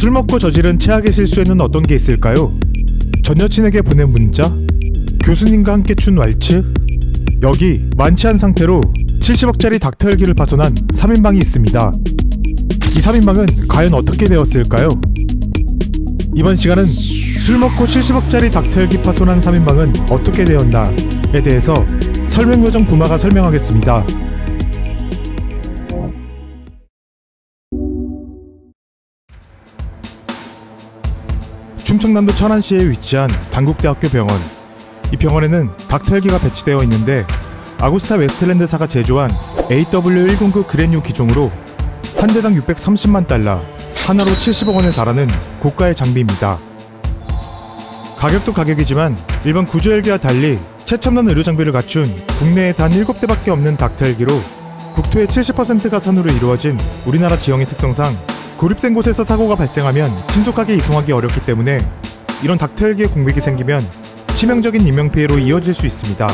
술 먹고 저지른 최악의 실수에는 어떤 게 있을까요? 전 여친에게 보낸 문자? 교수님과 함께 춘 왈츠? 여기 만취한 상태로 70억짜리 닥터 헬기를 파손한 3인방이 있습니다. 이 3인방은 과연 어떻게 되었을까요? 이번 시간은 술 먹고 70억짜리 닥터 헬기 파손한 3인방은 어떻게 되었나에 대해서 설명요정 부마가 설명하겠습니다. 충청남도 천안시에 위치한 단국대학교 병원. 이 병원에는 닥터 헬기가 배치되어 있는데 아구스타 웨스트랜드사가 제조한 AW109 그랜유 기종으로 한 대당 630만 달러, 하나로 70억 원에 달하는 고가의 장비입니다. 가격도 가격이지만 일반 구조 헬기와 달리 최첨단 의료 장비를 갖춘 국내에 단 7대밖에 없는 닥터 헬기로 국토의 70%가 산으로 이루어진 우리나라 지형의 특성상 고립된 곳에서 사고가 발생하면 신속하게 이송하기 어렵기 때문에 이런 닥터 헬기의 공백이 생기면 치명적인 인명피해로 이어질 수 있습니다.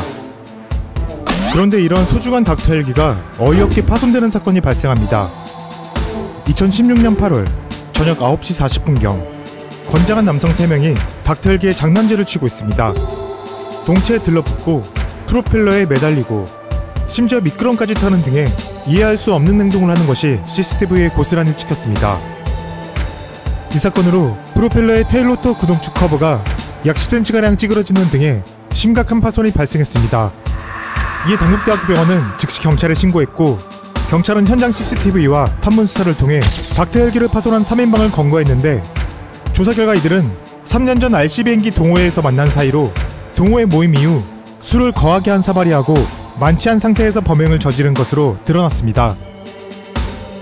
그런데 이런 소중한 닥터 헬기가 어이없게 파손되는 사건이 발생합니다. 2016년 8월 저녁 9시 40분경 건장한 남성 3명이 닥터 헬기에 장난질을 치고 있습니다. 동체에 들러붙고 프로펠러에 매달리고 심지어 미끄럼까지 타는 등의 이해할 수 없는 행동을 하는 것이 CCTV에 고스란히 찍혔습니다. 이 사건으로 프로펠러의 테일로터 구동축 커버가 약 10cm가량 찌그러지는 등의 심각한 파손이 발생했습니다. 이에 단국대학교 병원은 즉시 경찰에 신고했고 경찰은 현장 CCTV와 탐문 수사를 통해 닥터 헬기를 파손한 3인방을 검거했는데 조사 결과 이들은 3년 전 RC 비행기 동호회에서 만난 사이로 동호회 모임 이후 술을 거하게 한 사발이하고 만취한 상태에서 범행을 저지른 것으로 드러났습니다.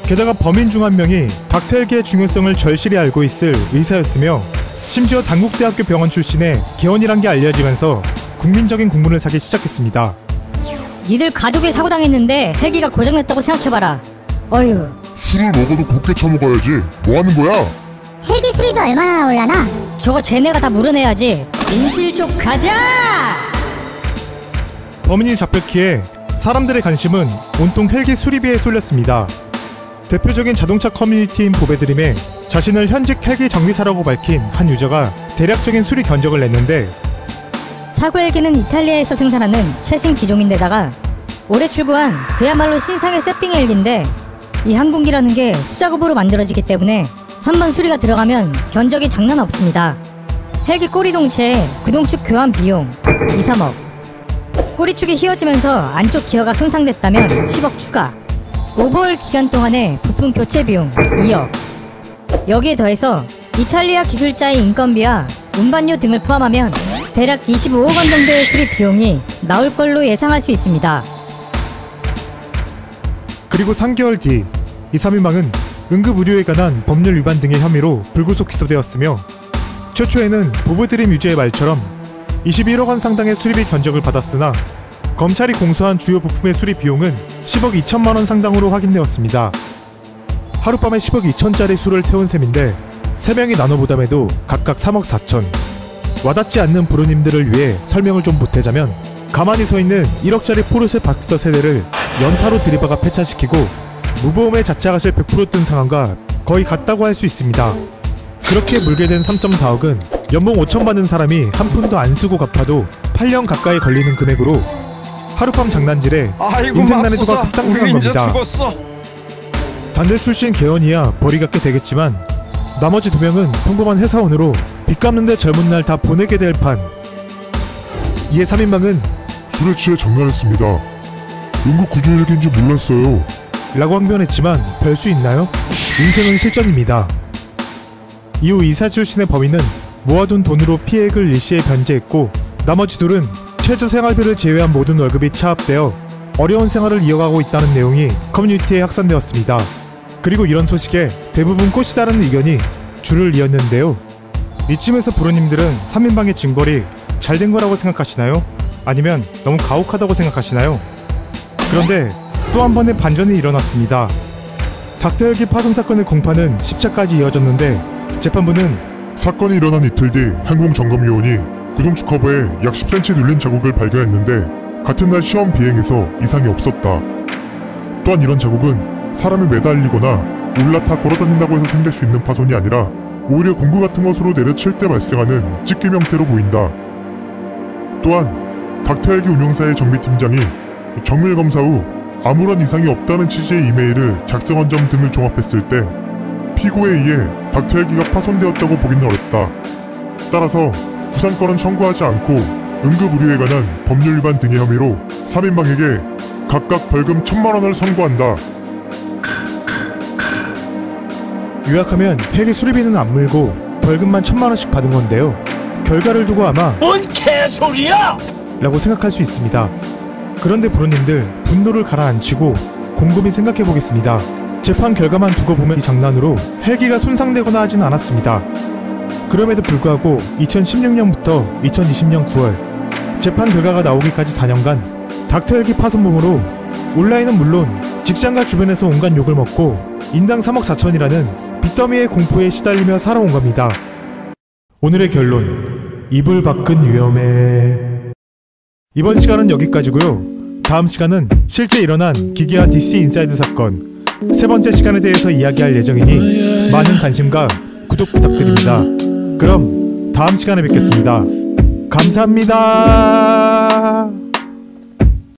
게다가 범인 중 한 명이 닥터 헬기의 중요성을 절실히 알고 있을 의사였으며 심지어 단국대학교 병원 출신의 개원이란 게 알려지면서 국민적인 공분을 사기 시작했습니다. 니들 가족이 사고당했는데 헬기가 고장났다고 생각해봐라. 어휴. 술을 먹어도 곱게 처먹어야지. 뭐하는 거야? 헬기 수리비 얼마나 나올라나? 저거 쟤네가 다 물어내야지. 임실 쪽 가자! 범인이 잡혔기에 사람들의 관심은 온통 헬기 수리비에 쏠렸습니다. 대표적인 자동차 커뮤니티인 보배드림에 자신을 현직 헬기 정비사라고 밝힌 한 유저가 대략적인 수리 견적을 냈는데 사고 헬기는 이탈리아에서 생산하는 최신 기종인데다가 올해 출고한 그야말로 신상의 세핑 헬기인데 이 항공기라는 게 수작업으로 만들어지기 때문에 한번 수리가 들어가면 견적이 장난 없습니다. 헬기 꼬리동체 구동축 교환 비용 2, 3억, 꼬리축이 휘어지면서 안쪽 기어가 손상됐다면 10억 추가, 오버홀 기간 동안의 부품 교체 비용 2억, 여기에 더해서 이탈리아 기술자의 인건비와 운반료 등을 포함하면 대략 25억 원 정도의 수리 비용이 나올 걸로 예상할 수 있습니다. 그리고 3개월 뒤 이 3인방은 응급의료에 관한 법률 위반 등의 혐의로 불구속 기소되었으며 최초에는 보배드림 유저의 말처럼 21억 원 상당의 수리비 견적을 받았으나 검찰이 공소한 주요 부품의 수리 비용은 10억 2천만 원 상당으로 확인되었습니다. 하룻밤에 10억 2천짜리 술을 태운 셈인데 3명이 나눠 부담해도 각각 3억 4천. 와닿지 않는 부르님들을 위해 설명을 좀 보태자면 가만히 서있는 1억짜리 포르쉐 박스터 세대를 연타로 들이박아 폐차시키고 무보험에 자차가실 100% 뜬 상황과 거의 같다고 할 수 있습니다. 그렇게 물게 된 3.4억은 연봉 5천 받는 사람이 한 푼도 안 쓰고 갚아도 8년 가까이 걸리는 금액으로 하룻밤 장난질에 인생 난이도가 급상승한 겁니다. 단대 출신 개원이야 벌이 갖게 되겠지만 나머지 2명은 평범한 회사원으로 빚 갚는데 젊은 날 다 보내게 될 판. 이에 3인방은 술에 취해 장난했습니다. 응급 구조 헬기인지 몰랐어요. 라고 항변했지만 별 수 있나요? 인생은 실전입니다. 이후 이사 출신의 범인은 모아둔 돈으로 피해액을 일시에 변제했고 나머지 둘은 최저 생활비를 제외한 모든 월급이 차압되어 어려운 생활을 이어가고 있다는 내용이 커뮤니티에 확산되었습니다. 그리고 이런 소식에 대부분 꽃이 다른 의견이 줄을 이었는데요. 이쯤에서 부르님들은 3인방의 징벌이 잘된 거라고 생각하시나요? 아니면 너무 가혹하다고 생각하시나요? 그런데 또 한 번의 반전이 일어났습니다. 닥터 헬기 파손 사건의 공판은 10차까지 이어졌는데 재판부는 사건이 일어난 이틀 뒤 항공점검요원이 구동축 커버에 약 10cm 눌린 자국을 발견했는데 같은 날 시험 비행에서 이상이 없었다. 또한 이런 자국은 사람이 매달리거나 올라타 걸어다닌다고 해서 생길 수 있는 파손이 아니라 오히려 공구 같은 것으로 내려칠 때 발생하는 찢김 형태로 보인다. 또한 닥터 헬기 운영사의 정비팀장이 정밀 검사 후 아무런 이상이 없다는 취지의 이메일을 작성한 점 등을 종합했을 때 피고에 의해 닥터 헬기가 파손되었다고 보기는 어렵다. 따라서 부상권은 청구하지 않고 응급의료에 관한 법률 위반 등의 혐의로 3인방에게 각각 벌금 1,000만원을 선고한다. 요약하면 헬기 수리비는 안 물고 벌금만 1,000만원씩 받은 건데요. 결과를 두고 아마 뭔 개소리야! 라고 생각할 수 있습니다. 그런데 부르님들 분노를 가라앉히고 곰곰이 생각해보겠습니다. 재판 결과만 두고 보면 이 장난으로 헬기가 손상되거나 하진 않았습니다. 그럼에도 불구하고 2016년부터 2020년 9월 재판 결과가 나오기까지 4년간 닥터 헬기 파손범으로 온라인은 물론 직장과 주변에서 온갖 욕을 먹고 인당 3억 4천이라는 빚더미의 공포에 시달리며 살아온 겁니다. 오늘의 결론, 이불 밖은 위험해. 이번 시간은 여기까지고요. 다음 시간은 실제 일어난 기괴한 DC 인사이드 사건 세 번째 시간에 대해서 이야기할 예정이니 많은 관심과 구독 부탁드립니다. 그럼 다음 시간에 뵙겠습니다. 감사합니다.